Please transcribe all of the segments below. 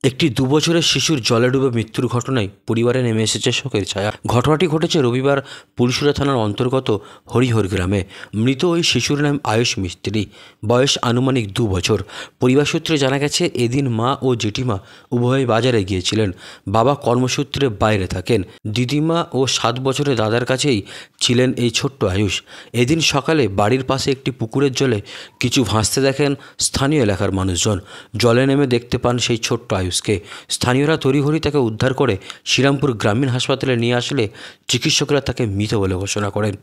একটি 2 বছরের শিশুর জলে ডুবে মৃত্যুর ঘটনায় পরিবারে নেমে এসেছে শোকের ছায়া। ঘটনাটি ঘটেছে রবিবার পুলিশুরা থানার অন্তর্গত হরিহর গ্রামে। মৃত ওই শিশুর নাম আয়ুষ মিস্ত্রি, বয়স আনুমানিক 2 বছর। পরিবার সূত্রে জানা গেছে, এদিন মা ও জেঠিমা উভয়ই বাজারে গিয়েছিলেন। বাবা কর্মসূত্রে বাইরে থাকেন। দিদিমা ও 7 বছরের দাদার কাছেই ছিলেন এই ছোট্ট আয়ুষ। এদিন সকালে বাড়ির পাশে একটি পুকুরের জলে কিছু ভাসতে দেখেন স্থানীয় এলাকার মানুষজন। জলে নেমে দেখতে পান সেই ছোট্ট আয়ুষকে। স্থানীয়রা তড়িঘড়ি তাকে উদ্ধার করে শ্রীরামপুর গ্রামীণ হাসপাতালে নিয়ে আসলে চিকিৎসকরা তাকে মৃত বলে ঘোষণা করেন।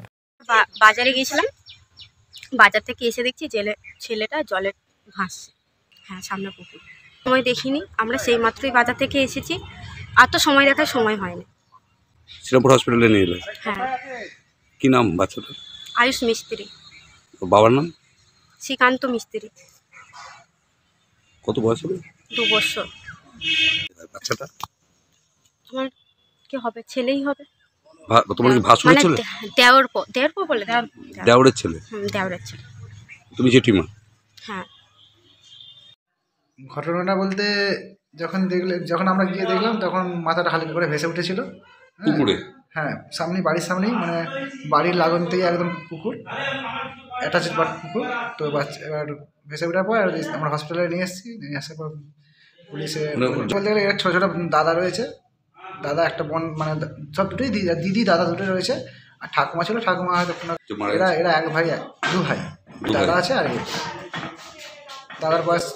বাজারে গিয়েছিলাম, বাজার থেকে এসে দেখছি ছেলেটা জলে ভাসছে। হ্যাঁ, সামনে পুকুর। সময় দেখিনি, আমরা সেই মাত্রই বাজার থেকে এসেছি। আর তো সময় দেখার সময় হয়নি। শ্রীরামপুর হসপিটালে নিয়ে এলেন? হ্যাঁ। কি নাম বাচ্চাটার? আয়ুষ মিস্ত্রি। বাবার নাম? শ্রীকান্ত মিস্ত্রি। কত বয়স হবে? 2 বছর। বাচ্চাটা তোমার কি হবে? ছেলেই হবে। তোমার কি ভাসুরের ছেলে? দেওর পো বলে দেওরের ছেলে? দেওরের ছেলে। তুমি জেঠিমা? হ্যাঁ। ঘটনাটা বলতে যখন আমরা গিয়ে দেখলাম তখন মাথাটা হালকা করে ভেসে উঠেছিল পুকুরে। হ্যাঁ, বাড়ির সামনেই, মানে বাড়ির লাগন থেকে একদম পুকুর, অ্যাটাচ পুকুর। তো এবার ভেসে ওঠার পর আমরা হসপিটালে নিয়ে আসার পর পুলিশে বলতে গেলে ছোটো ছোটো দাদা রয়েছে, দাদা একটা বোন, মানে সব দুটোই দিদি দাদা দুটোই রয়েছে। আর ঠাকুমা ছিল, ঠাকুমা হয়তো এরা 2 ভাই দাদা আছে। আর দাদার বয়স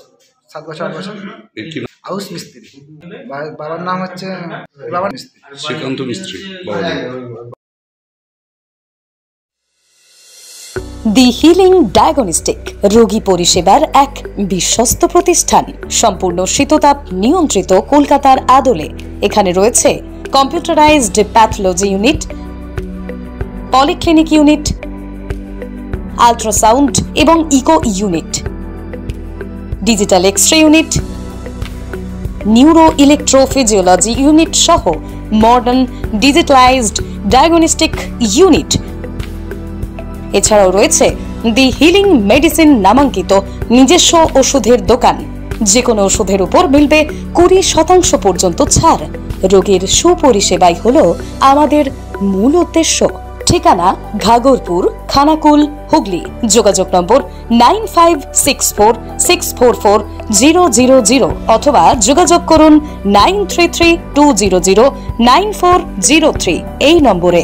7 বছর 8 বছর। আয়ুষ মিস্ত্রি, বাবার নাম হচ্ছে শ্রীকান্ত মিস্ত্রি। দি হিলিং ডায়াগনস্টিক রোগী পরিষেবার এক বিশ্বস্ত প্রতিষ্ঠান, সম্পূর্ণ শীততাপ নিয়ন্ত্রিত, কলকাতার আদলে। এখানে রয়েছে computerised pathology unit, polyclinic unit, ultrasound এবং echo unit, digital X ray unit, neuro electrophysiology unit সহ মডার্ন ডিজিটালাইজড ডায়াগনস্টিক ইউনিট। এছাড়াও রয়েছে দি হিলিং মেডিসিন নামাঙ্কিত নিজস্ব ওষুধের দোকান। যে কোনো ওষুধের উপর মিলবে 20% পর্যন্ত ছাড়। রোগীর সুপরিষেবাই হলো আমাদের মূল উদ্দেশ্য। ঠিকানা ঘাগরপুর, খানাকুল, হুগলি। যোগাযোগ নম্বর 9564644000 অথবা যোগাযোগ করুন 9332009403 এই নম্বরে।